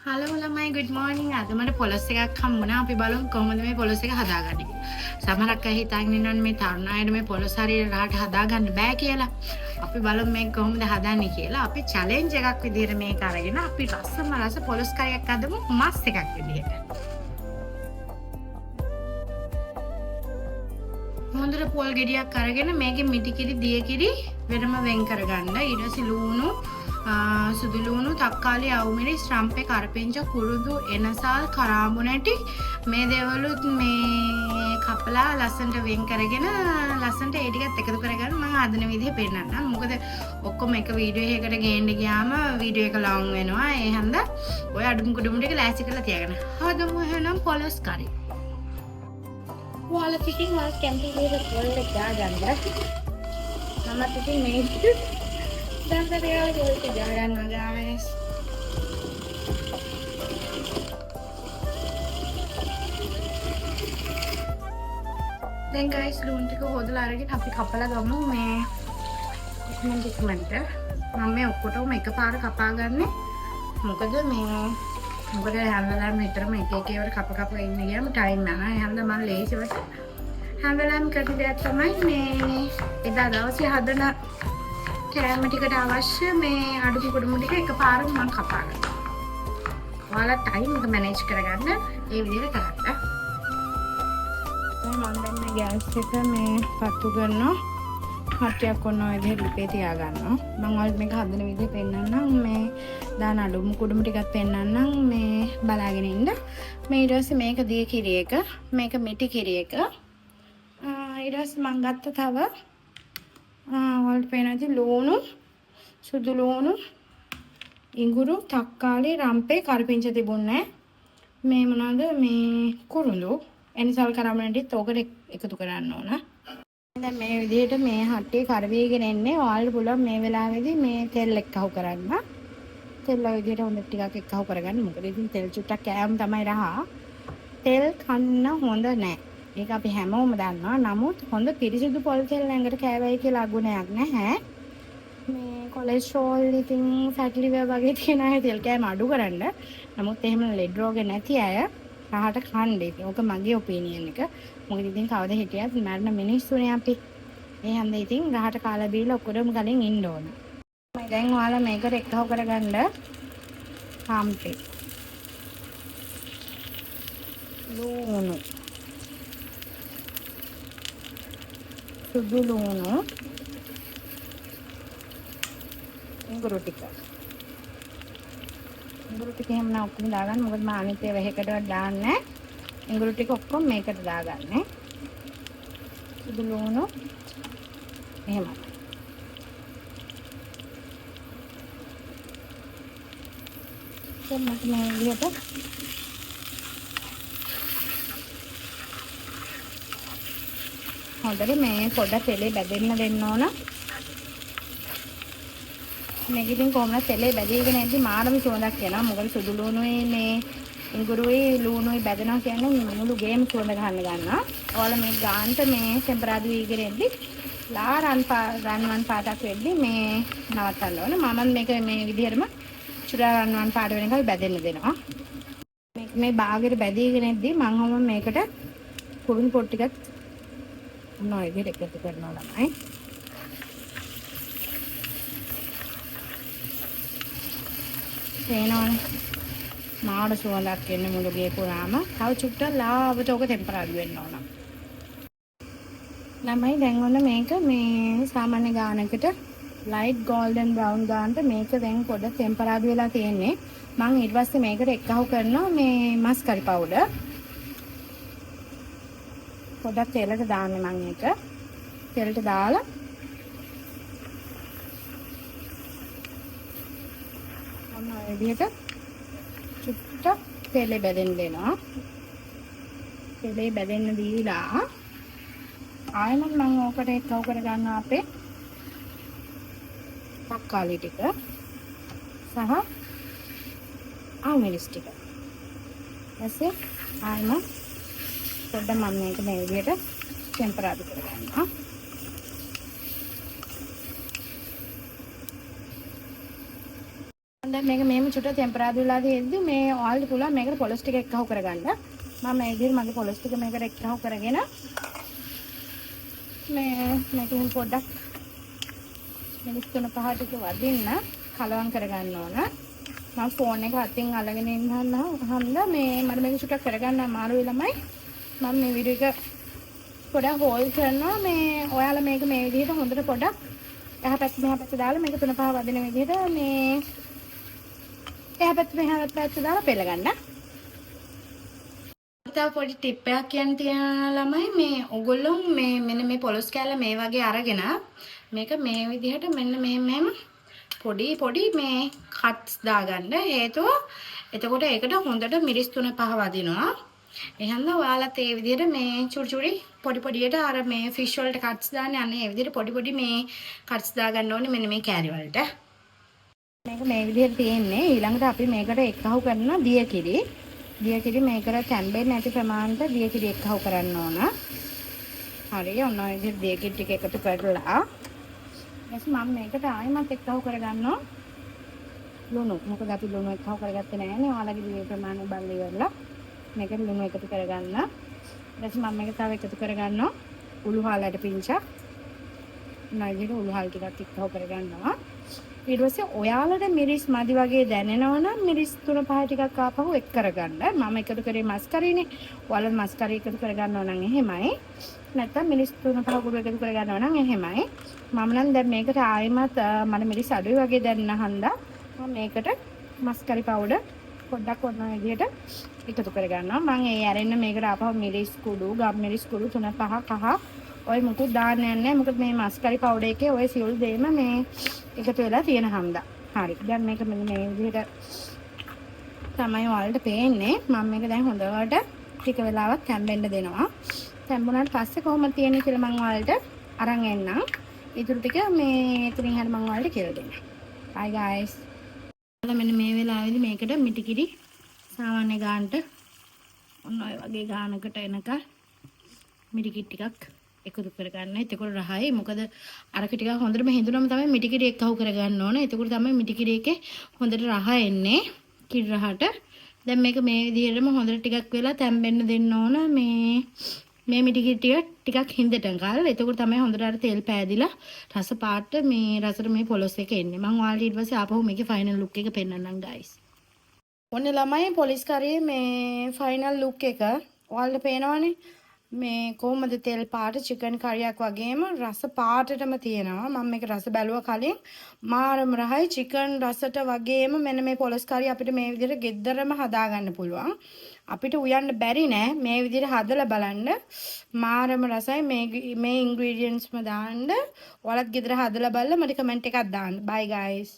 Hello ළමයි good morning. අද මට පොලොස් එකක් හම්බුණා. අපි බලමු කොහොමද මේ පොලොස් එක හදාගන්නේ කියලා. සමහරක් අය හිතාගෙන ඉන්නවනේ මේ තරුණ අයට මේ පොලොස් හරියට රහට හදාගන්න බෑ කියලා. අපි බලමු මේක කොහොමද හදන්නේ කියලා. අපි චැලෙන්ජ් එකක් විදිහට මේක අරගෙන අපි රස පොලොස් කරියක් හදමු මස් එකක් විදිහට. හොඳට පොල් ගෙඩියක් අරගෙන මේකේ මිටි කිරි දිය කිරි වෙනම වෙන් කරගන්න. ඊට පස්සේ ලුණු සුදු ලුණු තක්කාලි අවුමිරිස් රම්පේ කරපිංච කුරුදු එනසල් කරාඹු නැටි මේ දේවලුත් මේ කපලා ලස්සනට වෙන් කරගෙන ලස්සනට ඒ ටිකත් එකතු කරගන්න මම හදන විදිහ පෙන්නන්නම්. මොකද ඔක්කොම එක වීඩියෝ එකකට ගේන්න ගියාම වීඩියෝ එක ලොං වෙනවා. ඒ හන්දා ඔය අඩුම් කුඩුම් ටික ලෑස්ති කරලා තියාගන්න. හදමු එහෙනම් පොලොස් කරි. ඔයාලා ඉතින් මම කැම්පින් එකේ පොල් එක දාගන්න. මම ඉතින් මේ dan saya jadi jalan guys. Dan guys ලුණු ටික හොදලා අරගෙන අපි කපලා ගමු මේ ඉක්මනට. මම මේ ඔක්කොටම එකපාර කපා ගන්නෙ. මොකද හැමදාම විතරම එක එක ඒවා කප ඉන්න ගියාම ටයිම් යනවා. ඒ හැමදාම මම ලේසිවට හැමදාම කරන දෙයක් තමයි මේ එදා දවසේ හදන කෑම ටිකට අවශ්‍ය මේ අඩු කුඩු ටික එකපාරම මම කපා ගන්නවා. ඔයාලා ටයිම් එක මැනේජ් කරගන්න ඒ විදිහට කරන්න. මම දැන් මේ ගෑස් එක මේ පත්තු කරනවා. හට්ටියක් ඔන්න ඔය විදිහට ලිපේ තියා ගන්නවා. මම ඔයාලට මේක හදන විදිහ පෙන්නන්නම්. මේ දාන අඩු කුඩු ටිකක් පෙන්නන්නම් මේ බලාගෙන ඉන්න. මේ ඊට පස්සේ මේක දී කිරි එක, මේක මිටි කිරි එක. ඊට පස්සේ මම ගත්ත තව ඔයාලට පේනවාද ලුණු සුදු ලුණු ඉඟුරු තක්කාලි රම්පේ කරපිංච තිබුණේ මේ මොනවාද මේ කුරුඳු එනිසල් කරාමනටිත් ඕකට එකතු කරන්න ඕන. දැන් මේ විදිහට මේ හට්ටිය කරවීගෙන එන්නේ. ඔයාලට පුළුවන් මේ වෙලාවේදී මේ තෙල් එක්කහුව කරන්න. තෙල් විදිහට හොඳ ටිකක් එක්කහුව කරගන්න. මොකද ඉතින් තෙල් චුට්ටක් කෑම තමයි රහ. තෙල් කන්න හොඳ නැහැ. ඒක අපි හැමෝම දන්නවා. නමුත් හොඳ පිරිසිදු පොල් තෙල් ඇඟට කෑවයි කියලා අගුණයක් නැහැ. මේ කොලෙස්ටරෝල් ඉතින් ෆැටි ලිවර් වගේ තියෙන අය තෙල් කෑම අඩු කරන්න. නමුත් එහෙම ලෙඩ් රෝග නැති අය රහට කන්න ඉතින්. ඕක මගේ ඔපිනියන් එක. මොකද ඉතින් කවද හිටියත් මරණ මිනිස්සුනේ අපි. ඒ හන්ද ඉතින් රහට කාලා බීලා ඔක්කොම කලින් ඉන්න ඕන. දැන් ඔයාලා මේකට එක්කව කරගන්න හම්පේ. ලුණු සුදු ලුණු ඉඟුරු ටික එහෙම නා ඔක්කොම දාගන්න. මොකද මම අනිත් ඒවා එකකටවත් දාන්නේ නැහැ. ඉඟුරු ටික ඔක්කොම මේකට දාගන්න. සුදු ලුණු එහෙම. දැන් මට මේ විදිහට හොඳට මේ පොඩ්ඩක් තෙලේ බැදෙන්න දෙන්න ඕන. මේක ඉතින් කොහොමද තෙලේ බැදීගෙන යද්දි මානම සුවඳක් එනවා. මොකද සුදු ලුණුයි මේ ඉඟුරුයි ලුණුයි බැදෙනවා කියන්නේ මුළු ගේම සුවඳ ගන්නවා. ඔයාලා මේ ගාන්ට මේ ටෙම්පරාදු වීගෙන යද්දි රන්වන් පාටක් වෙද්දි මේ නවත්තන්න ඕන. මම මේක මේ විදිහටම චුරා රන්වන් පාට වෙනකල් බැදෙන්න දෙනවා. මේක මේ බාගෙට බැදීගෙන යද්දි මම මේකට කුරුණු පොට් ටිකක් නෝ විදිහට එකතු කරනවා ළමයි. තේනවනේ මාඩ සුවඳක් එන්නේ මුළු ගේ පුරාම. තව චුට්ටක් ලාවට ඔක ටෙම්පරාදු වෙන්න ඕන. ළමයි දැන් ඔන්න මේක මේ සාමාන්‍ය ගානකට ලයිට් ගෝල්ඩන් බ්‍රවුන් ගානට මේක දැන් පොඩ්ඩක් ටෙම්පරාදු වෙලා තියෙන්නේ. මම ඊට පස්සේ මේකට එක්කහුව කරනවා මේ මස් කරි පවුඩර්. පොඩ්ඩක් තෙලට දාන්නේ මම ඒක. තෙලට දාලා මම මේ විදිහට චුට්ටක් තෙලේ බැදෙන්න දෙනවා. තෙලේ බැදෙන්න දීලා ආයෙත් මම ඕකට එක්කව කර ගන්නවා අපේ තක්කාලි ටික සහ ආමිරිස් ටික. ඊපස්සේ ආයෙත් පොඩ්ඩක් මම මේක මේ විදිහට ටෙම්පරාදු කරගන්නවා. දැන් මේක මෙහෙම චුට්ට ටෙම්පරාදු වෙලා තියෙද්දි මේ ඔයාලට පුළුවන් මේකට පොලොස් ටික එක්කහුව කරගන්න. මම මේ විදිහට මගේ පොලොස් ටික මේකට එක්කහුව කරගෙන මේකෙන් පොඩ්ඩක් මිනිස් 3-5 ටික වදින්න කලවම් කරගන්න ඕන. මම ෆෝන් එක අතින් අල්ලගෙන ඉන්නවා මේ මට මේක චුට්ටක් කරගන්න අමාරුයි ළමයි. මම මේ වීඩියෝ එක පොඩ්ඩක් හෝල්ඩ් කරනවා. මේ ඔයාලා මේක මේ විදිහට හොඳට පොඩ්ඩක් එහා පැත්ත මෙහා පැත්ත දාලා මේක 3-5 වදින විදිහට මේ එහා පැත්ත මෙහා පැත්ත දාලා පෙළ ගන්න. තව පොඩි ටිප් එකක් කියන්න තියෙනවා ළමයි. මේ ඔයගොල්ලෝ මේ මෙන්න මේ පොලොස් කෑල්ල මේ වගේ අරගෙන මේක මේ විදිහට මෙන්න මෙහෙම පොඩි මේ කට්ස් දාගන්න. හේතුව එතකොට ඒකට හොඳට මිරිස් 3-5 වදිනවා. එහෙනම් ඔයාලත් ඒ විදිහට මේ චුටි පොඩියට අර මේ ෆිෂ් වලට කට්ස් දාන්නේ අනේ ඒ විදිහට පොඩි මේ කට්ස් දාගන්න ඕනේ මෙන්න මේ කෑලි වලට. මේක මේ විදිහට තියෙන්නේ. ඊළඟට අපි මේකට එක්කහුව කරන දියකිරි මේකට තැම්බෙන්නේ නැති ප්‍රමාණයට දියකිරි එක්කහුව කරන්න ඕන. හරි ඔන්න ඔය විදිහට දියකිරි ටික එකතු කරලා ඊට මම මේකට ආයෙමත් එක්කහුව කරගන්නවා ලුණු. මොකද අපි ලුණු එක්කහුව කරගත්තේ නැහැනේ. ඔයාලගේ දිවේ ප්‍රමාණය බලලා ඉවරලා මේකට ලුණු එකතු කරගන්න. ඊට පස්සේ මම මේක තව එකතු කරගන්නවා උළු හාලට පිංචක්. නයිජිට උළු හාල් ටිකක් එක්කහුව කරගන්නවා. ඊට පස්සේ ඔයාලට මිරිස් මදි වගේ දැනෙනවා නම් මිරිස් 3-5 ටිකක් ආපහු එක් කරගන්න. මම එකතු කරේ මස් කරීනේ. ඔයාලට මස් කරේ එකතු කරගන්නවා නම් එහෙමයි. නැත්නම් මිරිස් 3-5 කුඩු එකතු කරගන්නවා නම් එහෙමයි. මම නම් දැන් මේකට ආයෙමත් මට මිරිස් අඩුයි වගේ දැනෙන හන්දා මම මේකට මස් කරි පවුඩර් පොඩ්ඩක් ඔන්න ඔය විදිහට එකතු කරගන්නවා. මම ඒ ඇරෙන්න මේකට ආපහු මිරිස් කුඩු, ගම් මිරිස් කුඩු 3-5 කහ ඔය මුකුත් දාන්න යන්නේ. මොකද මේ මස් කරි පවුඩර් එකේ ඔය සියලු දේම මේ එකතු වෙලා තියෙන හන්දා. හරි. දැන් මේක මෙන්න මේ විදිහට තමයි ඔයාලට පේන්නේ. මම මේක දැන් හොඳට ටික වෙලාවක් තැම්බෙන්න දෙනවා. තැම්බුණාට පස්සේ කොහොමද තියෙන්නේ කියලා මම ඔයාලට අරන් එන්නම්. ඊටු ටික මේ එතනින් හරිය මම ඔයාලට කියලා දෙන්නම්. Bye guys. මෙන්න මේ වෙලාවේදී මේකට මිටිකිරි සාමාන්‍ය ගානට ඔන්න ඔය වගේ ගානකට එනක මිටිකිරි ටිකක් එකතු කරගන්න. එතකොට රහයි. මොකද අරක ටිකක් හොඳටම හිඳුනම තමයි මිටිකිරි එක්කහුව කරගන්න ඕනේ. එතකොට තමයි මිටිකිරි එකේ හොඳට රහ එන්නේ. කිරි රහට. දැන් මේක මේ විදිහටම හොඳට ටිකක් වෙලා තැම්බෙන්න දෙන්න ඕන. මේ මිටිකිරි ටිකක් හිඳට ගාල්. එතකොට තමයි හොඳට අර තෙල් පෑදිලා රස පාට මේ රසට මේ පොලොස් එක එන්නේ. මම ඔයාලට ඊට පස්සේ ආපහු මේකේ ෆයිනල් ලුක් එක පෙන්නන්නම් guys. ඔන්න ළමයි පොලිස් කරේ මේ ෆයිනල් ලුක් එක ඔයාලට පේනවනේ. මේ කොහොමද තෙල් පාට චිකන් කරියක් වගේම රස පාටටම තියෙනවා. මම මේක රස බැලුවා කලින්. මාරම රහයි චිකන් රසට වගේම මෙන්න මේ පොලොස් කරිය අපිට මේ විදිහට ගෙදරම හදාගන්න පුළුවන්. අපිට උයන්න බැරි නෑ. මේ විදිහට හදලා බලන්න. මාරම රසයි මේ ඉන්ග්‍රීඩියන්ට්ස්ම දාන්න. ඔයාලත් ගෙදර හදලා බලලා මට කමෙන්ට් එකක් දාන්න. bye guys.